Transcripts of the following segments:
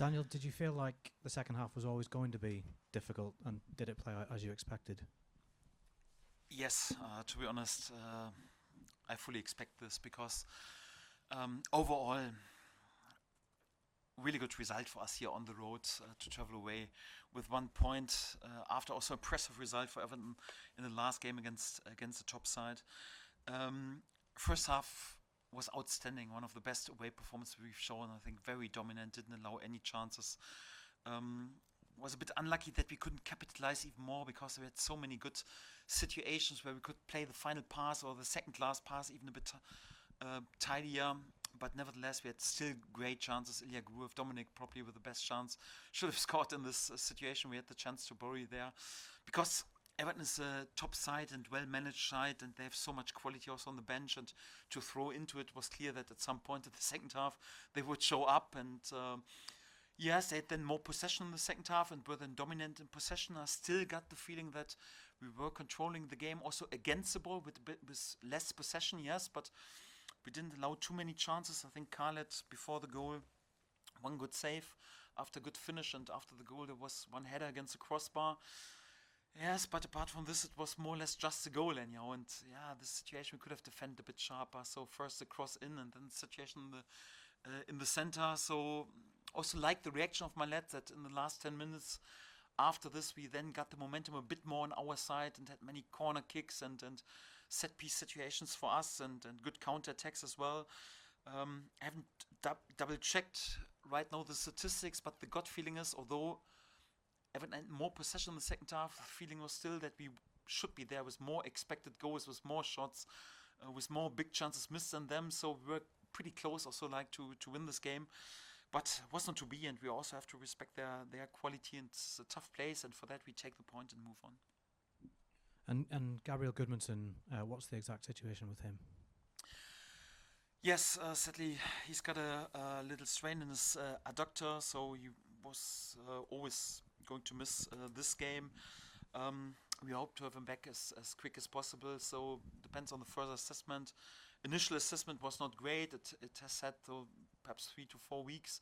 Daniel, did you feel like the second half was always going to be difficult, and did it play out as you expected? Yes, to be honest, I fully expect this because overall, really good result for us here on the road to travel away with 1 point after also impressive result for Everton in the last game against the top side. First half was outstanding, one of the best away performances we've shown. I think very dominant, didn't allow any chances. Was a bit unlucky that we couldn't capitalize even more because we had so many good situations where we could play the final pass or the second last pass even a bit tidier. But nevertheless, we had still great chances. Ilya Gruev, Dominic probably with the best chance, should have scored in this situation. We had the chance to bury there because Everton is a top side and well-managed side, and they have so much quality also on the bench, and to throw into it was clear that at some point in the second half they would show up. And yes, they had then more possession in the second half and were then dominant in possession. I still got the feeling that we were controlling the game also against the ball with less possession, yes, but we didn't allow too many chances. I think Khaled, before the goal, one good save after a good finish, and after the goal there was one header against the crossbar. Yes, but apart from this, it was more or less just a goal anyhow. And yeah, the situation we could have defended a bit sharper. So first the cross in, and then the situation in the center. So also like the reaction of my lad that in the last 10 minutes after this, we then got the momentum a bit more on our side and had many corner kicks and set piece situations for us and good counter attacks as well. I haven't double checked right now the statistics, but the gut feeling is, although Everton had more possession in the second half, the feeling was still that we should be there with more expected goals, with more shots, with more big chances missed than them. So we were pretty close also like to win this game. But it was not to be, and we also have to respect their quality, and it's a tough place, and for that we take the point and move on. And Gabriel Goodmanson, what's the exact situation with him? Yes, sadly, he's got a little strain in his adductor, so he was always going to miss this game. We hope to have him back as quick as possible, so depends on the further assessment. Initial assessment was not great. It has had perhaps 3 to 4 weeks.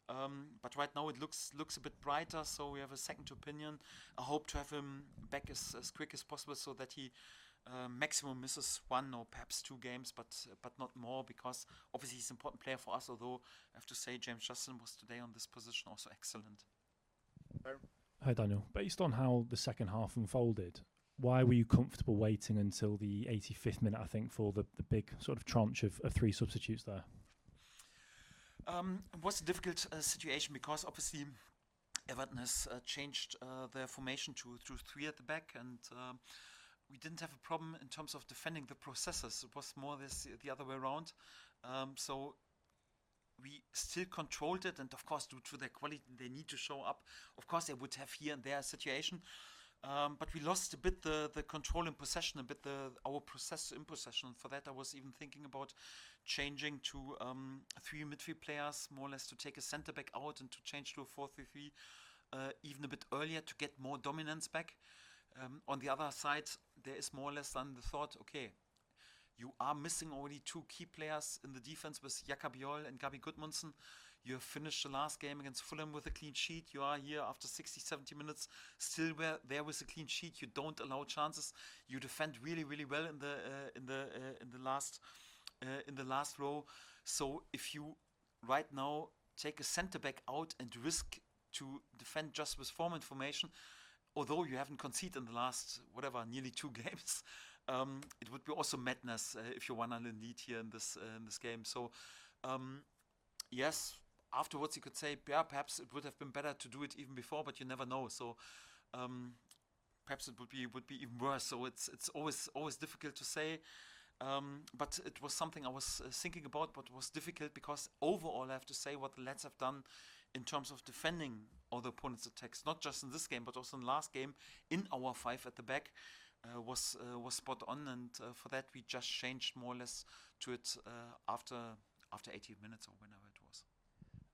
But right now it looks a bit brighter, so we have a second opinion. I hope to have him back as quick as possible so that he maximum misses 1 or perhaps 2 games, but not more, because obviously he's an important player for us, although I have to say James Justin was today on this position also excellent. Hi Daniel, based on how the second half unfolded, why were you comfortable waiting until the 85th minute, I think, for the big sort of tranche of 3 substitutes there? It was a difficult situation because obviously Everton has changed their formation to 3 at the back, and we didn't have a problem in terms of defending the processes. It was more the other way around. So we still controlled it, and of course, due to their quality, they need to show up. Of course, they would have here and there a situation, but we lost a bit the control in possession, a bit our process in possession. For that, I was even thinking about changing to 3 midfield players, more or less to take a centre back out and to change to a 4-3-3 even a bit earlier to get more dominance back. On the other side, there is more or less then the thought, okay, you are missing already 2 key players in the defense with Jaka Biol and Gabi Gudmundsson. You have finished the last game against Fulham with a clean sheet. You are here after 60, 70 minutes, still there with a clean sheet. You don't allow chances. You defend really, really well in the last row. So if you right now take a centre back out and risk to defend just with form information, although you haven't conceded in the last, nearly 2 games, it would be also madness if you're 1-0 lead here in this game. So, yes, afterwards you could say, yeah, perhaps it would have been better to do it even before, but you never know. So, perhaps it would be even worse. So it's always difficult to say. But it was something I was thinking about, but it was difficult because overall I have to say what the lads have done in terms of defending all the opponent's attacks, not just in this game, but also in the last game in our 5 at the back was spot on, and for that we just changed more or less to it after 80 minutes or whenever it was.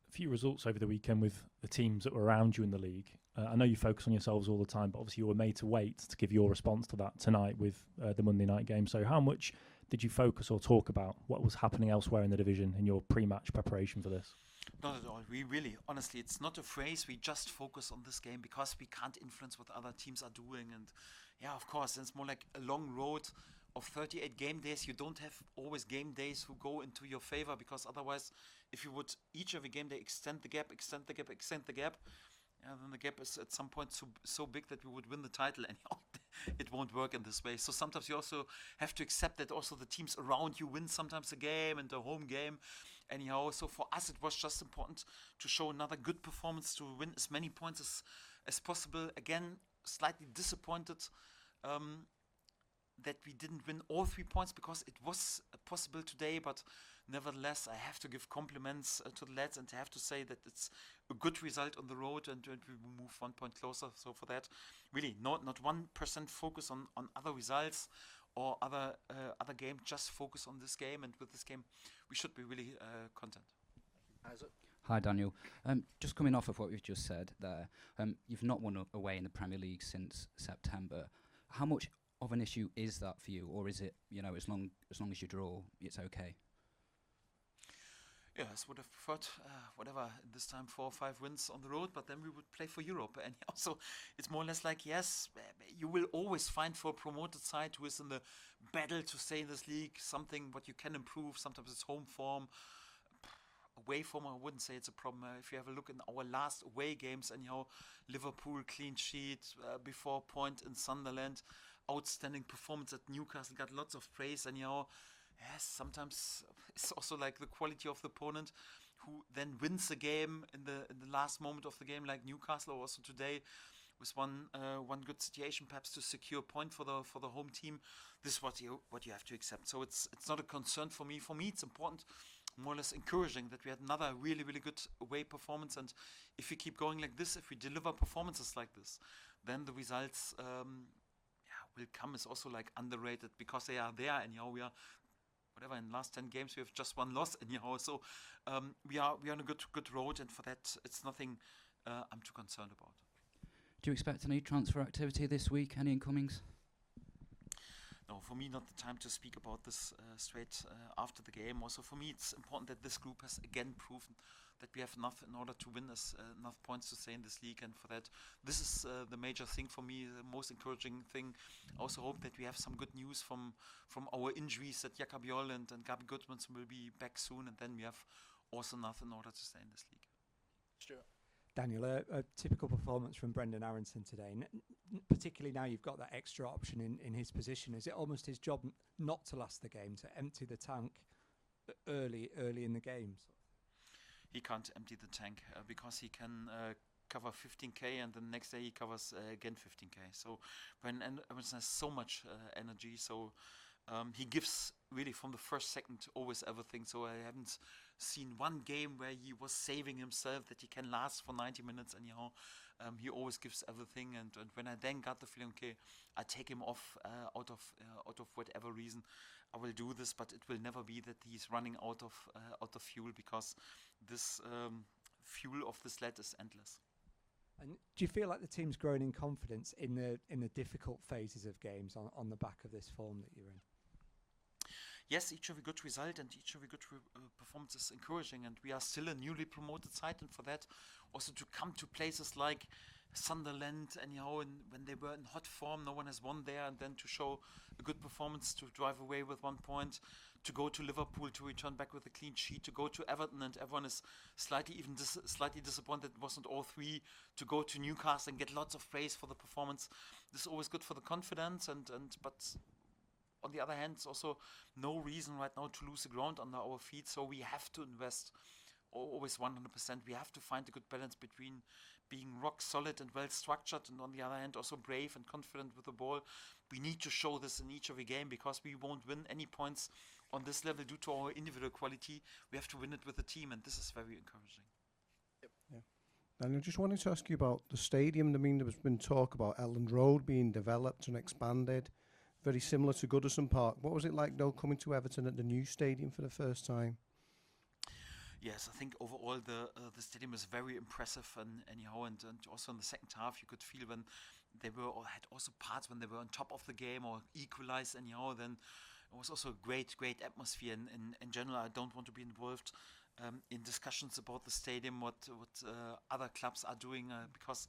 A few results over the weekend with the teams that were around you in the league. I know you focus on yourselves all the time, but obviously you were made to wait to give your response to that tonight with the Monday night game. So how much did you focus or talk about what was happening elsewhere in the division in your pre-match preparation for this? Not at all. We really, honestly, it's not a phrase. We just focus on this game because we can't influence what other teams are doing. And yeah, of course, it's more like a long road of 38 game days. You don't have always game days who go into your favor, because otherwise, if you would each every game day extend the gap, then the gap is at some point so big that we would win the title anyhow. It won't work in this way. So sometimes you also have to accept that also the teams around you win sometimes a game and a home game anyhow. So for us, it was just important to show another good performance, to win as many points as possible. Again, slightly disappointed that we didn't win all 3 points, because it was possible today, but nevertheless, I have to give compliments to the lads, and I have to say that it's a good result on the road, and we move 1 point closer. So for that, really not 1% focus on other results or other game, just focus on this game, and with this game, we should be really content. Hi Daniel, just coming off of what you've just said there, you've not won away in the Premier League since September. How much of an issue is that for you, or is it, as long as you draw, it's okay? Yes, would have preferred whatever this time 4 or 5 wins on the road, but then we would play for Europe anyhow. So it's more or less like, yes, you will always find for a promoted side who is in the battle to stay in this league something what you can improve. Sometimes it's home form, away form. I wouldn't say it's a problem. If you have a look in our last away games, anyhow, Liverpool clean sheet, before point in Sunderland, outstanding performance at Newcastle, got lots of praise, anyhow. Yes, sometimes it's also like the quality of the opponent who then wins the game in the last moment of the game, like Newcastle, or also today with one good situation perhaps to secure a point for the home team. This is what you have to accept. So it's not a concern for me. For me, it's important, more or less encouraging, that we had another really, really good away performance. And if we keep going like this, if we deliver performances like this, then the results will come. Is also like underrated, because they are there. Anyhow, we are, whatever, in the last 10 games we have just 1 loss anyhow. So we are on a good road, and for that it's nothing I'm too concerned about. Do you expect any transfer activity this week? Any incomings? No, for me, not the time to speak about this straight after the game. Also, for me, it's important that this group has again proven that we have enough in order to win us enough points to stay in this league. And for that, this is the major thing for me, the most encouraging thing. I also hope that we have some good news from our injuries, that Jakabiol and Gabi Goodmanson will be back soon. And then we have also enough in order to stay in this league. Stuart. Daniel, a typical performance from Brendan Aronson today, particularly now you've got that extra option in his position. Is it almost his job not to last the game, to empty the tank early in the games? He can't empty the tank because he can cover 15k, and the next day he covers again 15k. So Brendan Aronson has so much energy, so he gives really from the first second always everything. So I haven't seen one game where he was saving himself that he can last for 90 minutes anyhow. He always gives everything, and when I then got the feeling, okay, I take him off out of whatever reason, I will do this, but it will never be that he's running out of fuel, because this fuel of this lad is endless. And do you feel like the team's grown in confidence in the difficult phases of games on the back of this form that you're in? Yes, each every good result and each every good performance is encouraging, and we are still a newly promoted side, and for that also to come to places like Sunderland anyhow, and when they were in hot form, no one has won there, and then to show a good performance, to drive away with 1 point, to go to Liverpool, to return back with a clean sheet, to go to Everton, and everyone is slightly disappointed it wasn't all 3, to go to Newcastle and get lots of praise for the performance. This is always good for the confidence, but on the other hand, it's also no reason right now to lose the ground under our feet. So we have to invest always 100%. We have to find a good balance between being rock solid and well structured, and on the other hand also brave and confident with the ball. We need to show this in each every game, because we won't win any points on this level due to our individual quality. We have to win it with the team, and this is very encouraging. Yeah. And I just wanted to ask you about the stadium. I mean, there has been talk about Elland Road being developed and expanded, very similar to Goodison Park. What was it like, though, coming to Everton at the new stadium for the first time? Yes, I think overall the stadium is very impressive, and also in the second half you could feel when they had also parts when they were on top of the game or equalized anyhow. Then it was also a great atmosphere in general. I don't want to be involved in discussions about the stadium, what other clubs are doing, because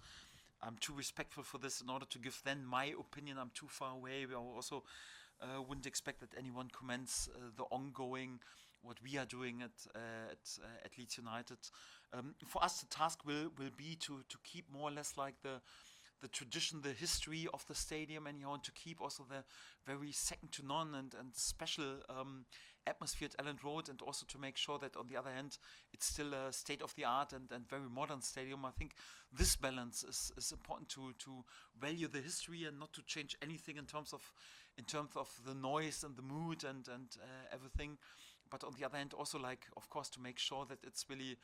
I'm too respectful for this in order to give then my opinion. I'm too far away. We also wouldn't expect that anyone comments the ongoing, what we are doing at Leeds United. For us, the task will be to keep more or less like the tradition, the history of the stadium, anyhow, and to keep also the very second to none and special atmosphere at Elland Road, and also to make sure that on the other hand it's still a state-of-the-art and very modern stadium. I think this balance is important to value the history and not to change anything in terms of the noise and the mood and everything. But on the other hand, also like, of course, to make sure that it's really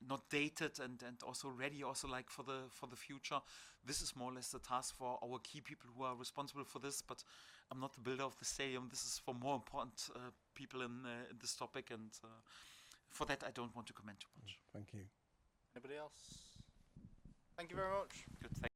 not dated and also ready also like for the future. This is more or less the task for our key people who are responsible for this, but I'm not the builder of the stadium. This is for more important people in this topic, and for that I don't want to comment too much. Thank you. Anybody else? Thank you very much. Good.